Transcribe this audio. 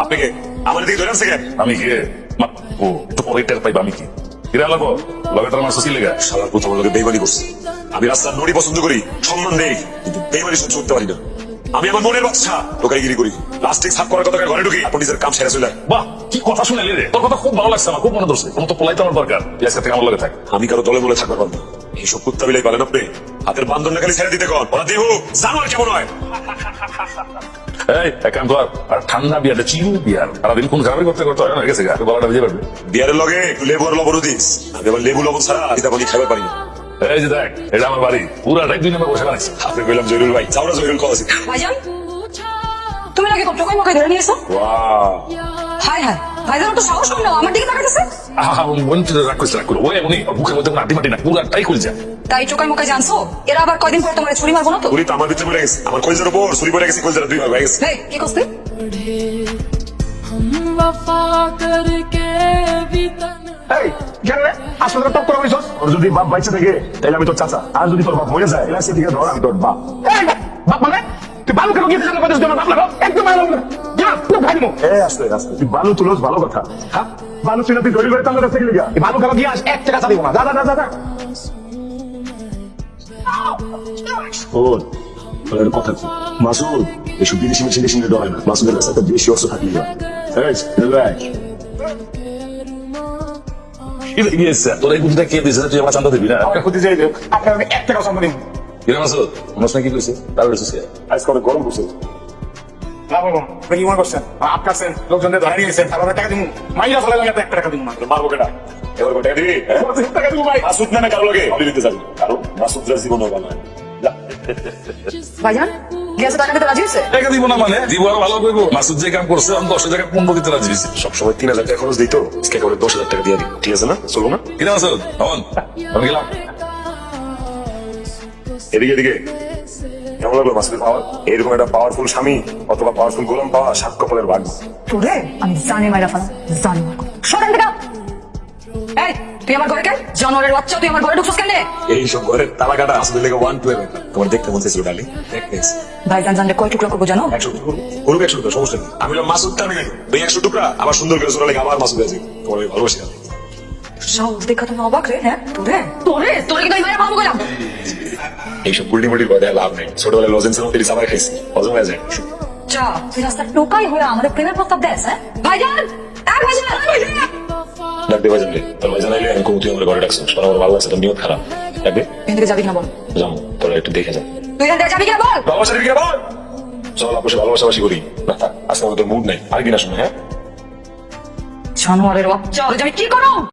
আপনি কে আমার দিকে ধরে আসছে কেন? আমি কে ও একটু পরে টের পাইবা আমি কি কিরা লাগবো লগাটার মাছ ছিল গা শালার প্রথম লোকে বেইমানি করছে। আমি রাস্তার নড়ি পছন্দ করি, সম্মান দেই, কিন্তু বেইমানি সহ্য করতে পারি না। আমি আমার মনের বাচ্চা টোকাইগিরি করি, প্লাস্টিক সাফ করার কথা ঘরে ঢুকি, আপনি নিজের কাম সেরে চলে যান। বাহ কি কথা শুনালি রে, তোর কথা খুব ভালো লাগছে আমার, খুব মনে ধরছে। তোমার তো পোলাই তো আমার দরকার, আজকে থেকে আমার লগে থাক। আমি কারো দলে বলে থাকতে পারবো না। এইসব কুত্তা বিলাই পারেন আপনি? হাতের বান্ধন না খালি ছেড়ে দিতে কন, ওরা দেহ জানোয়ার কেমন হয়। এই এক কাম কর, আর ঠান্ডা বিয়ারটা চিরু বিয়ার সারাদিন কোন খারাপই করতে করতে হয় না, গেছে গা গলাটা ভিজে পারবে। বিয়ারের লগে একটু লেবু আর লবণ দিস, আমি আবার লেবু লবণ ছাড়া এটা পানি খাইতে পারি না। এই যে দেখ এটা আমার বাড়ি, পুরাটাই 2 নম্বর বসে বানাইছি। আপনি কইলাম জহিরুল ভাই, যাওরা জহিরুল কল আছে। ভাইজান তুমি নাকি খুব টোকাই মোকাই ধরে নিয়েছো? ওয়াও, হায় হায় ভাইজান তো সাহস কম না, আমার দিকে তাকাতেছে। মনটা রাগ করছে, রাগ করো ওই এমনি বুকের মধ্যে নাটি মাটি না, পুরাটাই খুলে যায়। তাই টোকাই মোকাই জানছো, এরা আবার কয়দিন পরে তোমার ছুরি মারবো না তো? উনি তো আমার ভিতরে পড়ে গেছে, আমার কলজার উপর ছুরি পড়ে গেছে, কলজার 2 ভাগ হয়ে গেছে। এই কি করছিস? এই জানলে আসলে টপ করে বসছ, ওর যদি বাপ বাইচে থাকে তাহলে আমি তোর চাচা, আর যদি তোর বাপ মরে যায় তাহলে সে দিকে ধর আমি তোর বাপ। এই বাপ মানে তুই বালু কেন গিয়ে জানা পাচ্ছিস তোমার বাপ লাগাও একদম ভালো না যা তুই ভাই মো এই আস্তে আস্তে তুই বালু তুলস ভালো কথা। হ্যাঁ বালু তুই না তুই দড়ি করে তাঙ্গা রাস্তা গেলি গা এই বালু কেন গিয়ে আস 1 টাকা দিব না, যা যা যা যা। শোন তোর কথা কি মাসুদ, এসব বিদেশি মেশিনে ডরে না, মাসুদের কাছে একটা দেশি অস্ত্র থাকলে এই ভাই কি গিয়েছে তোর এই বুদ্ধিটা কে দিয়েছে, তুই আমার চান্দা দিবি না? আপনার ক্ষতি যাই আপনার 1 টাকা সম্মান দিন। কিরে মাসুদ অনুষ্ঠান কি কইছে তার রয়েছে আজকে অনেক গরম পড়ছে না বাবা, আপনি কি মনে করছেন আপনার লোকজনদের ধরে নিয়েছেন তারপর টাকা দিব মাইরা ফেলে লাগে 1 টাকা দিব না, মারবো কেটা এবার টাকা দিবি? হ্যাঁ? 1 টাকা দিব ভাই। মাসুদ না কারো লগে আমি দিতে যাবি, কারণ মাসুদ যার জীবন হবে না। ভাইজান গ্যাসে টাকা দিতে রাজি হয়েছে? টাকা দিব না মানে দিব আর ভালো করবো। মাসুদ যে কাম করছে আমি 10 টাকা 15 দিতে রাজি হয়েছি। সবসময় 3000 টাকা খরচ দিত, আজকে করে 10,000 টাকা দিয়ে দিই, ঠিক আছে না? চলবো না? কিরে মাসুদ অমন আমি গেলাম। এদিকে এদিকে কেমন লাগলো মাসুদের পাওয়ার? এরকম একটা পাওয়ারফুল স্বামী অথবা পাওয়ারফুল গোলাম পাওয়া 7 কপালের ভাগ্য। তোরে আমি জানি মাইরা ফেলা জানি সরেন দেখা। এই তুই আমার ঘরে কেন? জানোয়ারের বাচ্চা তুই আমার ঘরে ঢুকছিস কেন? এইসব ঘরের তালা কাটা আসলে লেগে 112 তোমার দেখতে মন চাইছিল ডালি, দেখতে ভাইজান জানলে কয় টুকরা করবো জানো? 100 টুকরা করবো, 100 টুকরা সমস্যা নেই। আমি বললাম মাসুদ টানি নাই ওই 100 টুকরা আবার সুন্দর করে জোড়া লেগে আবার মাসুদ আছে, তোমার আমি ভালোবাসি না। সাহস দেখা তুমি অবাক রে। হ্যাঁ তোরে তোরে তোরে কিন্তু আমি মাইরা ভাবো গেলাম। এইসব গুল্ডি মুল্ডির কথা লাভ নেই, ছোটবেলায় লজেন্সের মধ্যে সাবাই খাইছি, হজম হয়ে যায়। যা তুই রাস্তার টোকাই হয়ে আমাদের প্রেমের প্রস্তাব দেস? হ্যাঁ ভাইজান ভাইজান ডাক দে ভাইজান রে, তোর ভাইজান আইলে আমি তুই আমার ঘরে ডাকছিস, শোনা আমার ভালো লাগছে, তোর নিয়ত খারাপ। ডাক দে, এখান থেকে যাবি না বল? যাও তোরা একটু দেখে যা। তুই এখান থেকে যাবি কিনা বল? ভালোবাসা দিবি বল, চল আপসে ভালোবাসাবাসি করি না। থাক আজকে আমার তোর মুড নাই, আরেকদিন আসুন। হ্যাঁ জানোয়ারের বাচ্চা ওরে আমি কি করো?